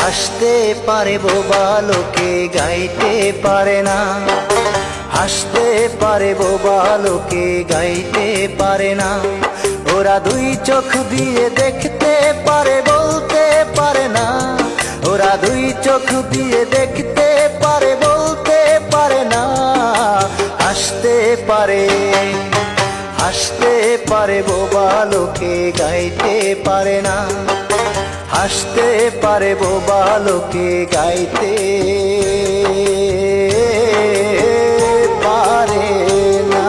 হাসতে পারে বোবা লোকে গাইতে পারে না, হাসতে পারে বোবা লোকে গাইতে পারে না। ওরা দুই চোখ দিয়ে দেখতে পারে বলতে পারে না, ওরা দুই চোখ দিয়ে দেখতে পারে বলতে পারে না। হাসতে পারে, হাসতে পারে বোবা লোকে গাইতে পারে না, হাসতে পারে বোবা লোকে গাইতে পারে না।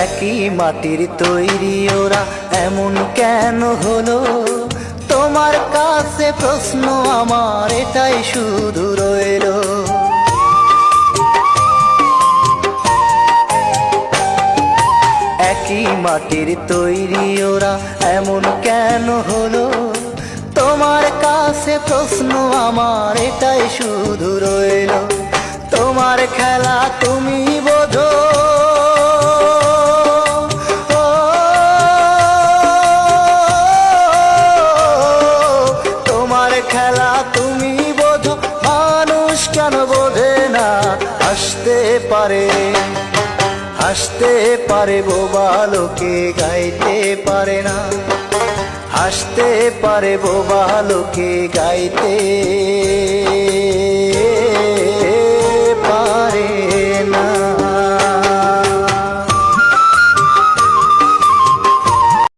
একই মাটির তৈরি ওরা এমন কেন হলো? তোমার কাছে প্রশ্ন আমার এটাই শুধু রইলো। একই মাটির তৈরি ওরা এমন কেন হলো? তোমার কাছে প্রশ্ন আমার এটাই শুধু রইলো। তোমার খেলা তুমি বোঝো, খেলা তুমি বোঝো, মানুষ কেন বোঝে না? হাসতে পারে, হাসতে পারে বোবা লোকে গাইতে পারে না, হাসতে পারে বোবা লোকে গাইতে